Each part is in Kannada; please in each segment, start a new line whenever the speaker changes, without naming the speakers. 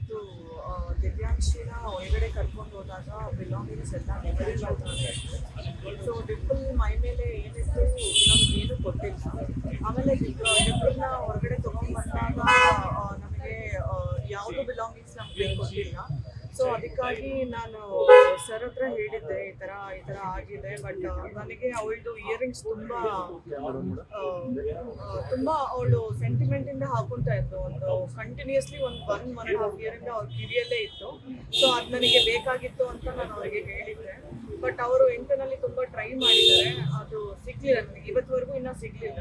ಇವತ್ತು ದಿವ್ಯಾಂಶಿನ ಒಳಗಡೆ ಕರ್ಕೊಂಡು ಹೋದಾಗ ಬಿಲಾಂಗಿಂಗ್ಸ್ ಎಲ್ಲ ನೆಗಡಿ ಸೊ ಡಿಂಪಲ್ ಮೈ ಮೇಲೆ ಏನಿತ್ತು ನಮಗೇನು ಗೊತ್ತಿಲ್ಲ. ಆಮೇಲೆ ಡಿಂಪಲ್ನ ಹೊರಗಡೆ ತೊಗೊಂಡ್ಬಂದಾಗ ನಮಗೆ ಯಾವುದು ಬಿಲಾಂಗಿಂಗ್ಸ್ ನಮಗೆ ಗೊತ್ತಿಲ್ಲ. ಸೊ ಅದಕ್ಕಾಗಿ ನಾನು ಸರ್ ಹತ್ರ ಹೇಳಿದ್ದೆ ಈ ಥರ ಆಗಿದೆ. ಬಟ್ ನನಗೆ ಅವಳದು ಇಯರಿಂಗ್ಸ್ ತುಂಬ ಅವಳು ಸೆಂಟಿಮೆಂಟಿಂದ ಹಾಕೊಂತ ಇತ್ತು. ಒಂದು ಕಂಟಿನ್ಯೂಸ್ಲಿ ಒಂದು 1.5 ಇಯರಿಂದ ಅವ್ರ ಕಿವಿಯಲ್ಲೇ ಇತ್ತು. ಸೊ ಅದು ನನಗೆ ಬೇಕಾಗಿತ್ತು ಅಂತ ನಾನು ಅವರಿಗೆ ಹೇಳಿದ್ದೆ. ಬಟ್ ಅವರು ಇಂಟರ್ನಲ್ಲಿ ತುಂಬ ಟ್ರೈ ಮಾಡಿದ್ದಾರೆ, ಅದು ಸಿಗ್ಲಿಲ್ಲ ನನಗೆ ಇವತ್ತುವರೆಗೂ ಇನ್ನೂ ಸಿಗಲಿಲ್ಲ.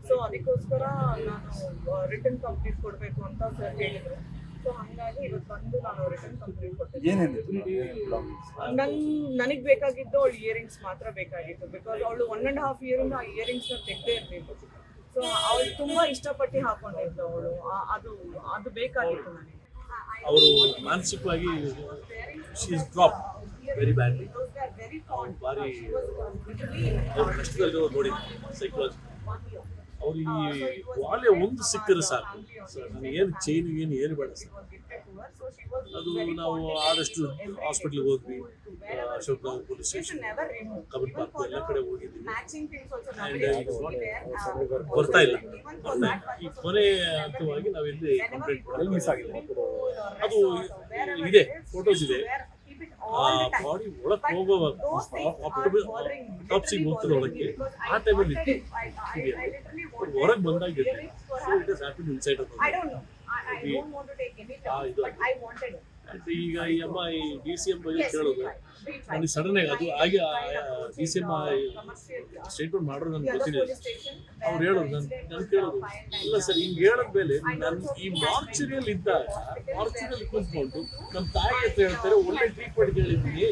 ಸೊ ಅದಕ್ಕೋಸ್ಕರ ನಾನು ರಿಟರ್ನ್ ಕಂಪ್ಲೀಟ್ ಕೊಡಬೇಕು ಅಂತ ಸರ್ ಹೇಳಿದರು. ಸೊ ಹಾಗಾಗಿ ಇವತ್ತು ಬಂದು ನಾನು ರಿಟರ್ನ್ ಕಂಪ್ಲೀಟ್ ಕೊಡ್ತೀನಿ. ನನಗೆ ಬೇಕಾಗಿದ್ದು ಅವಳು ಇಯರಿಂಗ್ಸ್ ಮಾತ್ರ ಬೇಕಾಗಿತ್ತು. ಬಿಕಾಸ್ ಅವಳು 1.5 ಇಯರಿಂದ ಆ ಇಯರಿಂಗ್ಸ್ನ ತೆಗೆದೇ ಇರಬೇಕು. ಸೊ ಅವಳು ತುಂಬ ಇಷ್ಟಪಟ್ಟು ಹಾಕೊಂಡಿದ್ದು ಅವಳು, ಅದು ಬೇಕಾಗಿತ್ತು ನನಗೆ.
ಅವರು ಮಾನಸಿಕವಾಗಿ ಡ್ರಾಪ್ ವೆರಿ ಬ್ಯಾಡ್ಲಿ, ಭಾರಿ ಕಷ್ಟದಲ್ಲಿರೋ ನೋಡಿ ಸೈಕಲಾಜಿ. ಅವ್ರಿಗೆ ಒಳ್ಳೆ ಒಂದು ಸಿಕ್ಕರೆ ಸಾಕು ಸರ್, ನನಗೇನು ಚೈನ್ ಏನು ಬೇಡ ಸರ್. ಅದು ನಾವು ಆದಷ್ಟು ಹಾಸ್ಪಿಟ್ಲಿಗೆ ಹೋದ್ವಿ, Ashok Nagar police station, Cubbon park ಎಲ್ಲ ಕಡೆ ಹೋಗಿದ್ವಿ. ಬರ್ತಾ ಇಲ್ಲ. ಈ ಕೊನೆ ಹಂತವಾಗಿ ನಾವಿಲ್ಲಿ ಕಂಪ್ಲೇಂಟ್ ಮಿಸ್ ಆಗಿದೆ. ಅದು ಇದೆ, ಫೋಟೋಸ್ ಇದೆ. ಬಾಡಿ ಒಳಗೆ ಹೋಗುವಾಗ ಟಾಪ್ಸಿಗೆ ಹೋಗ್ತದೆ ಒಳಗೆ, ಆ ಟೈಮಲ್ಲಿ ಹೊರಗೆ ಬಂದಾಗಿದೆ. So it is happen inside of ಈಗ ಈ ಅಮ್ಮ ಈ DCM ಬಗ್ಗೆ ಕೇಳೋದು ನನಗೆ ಸಡನ್ ಆಗಿ ಅದು ಹಾಗೆ DCM ಸ್ಟೇಟ್ಮೆಂಟ್ ಮಾಡೋದು ನನಗೆ ಗೊತ್ತಿಲ್ಲ. ಅವ್ರು ಹೇಳೋದು ನನ್ ಕೇಳೋದು ಇಲ್ಲ ಸರ್, ಹಿಂಗೆ ಹೇಳೋದ್ ಮೇಲೆ ನಾನು ಈ ಮಾರ್ಚರಿಯಲ್ಲಿ ಇದ್ದಾಗ ಮಾರ್ಚರಿಯಲ್ಲಿ ಕೂತ್ಕೊಂಡು ನಮ್ಮ ತಾಯಿ ಹತ್ರ ಹೇಳ್ತಾರೆ ಒಳ್ಳೆ ಟ್ರೀಟ್ಮೆಂಟ್ ಹೇಳಿದ್ದೀನಿ,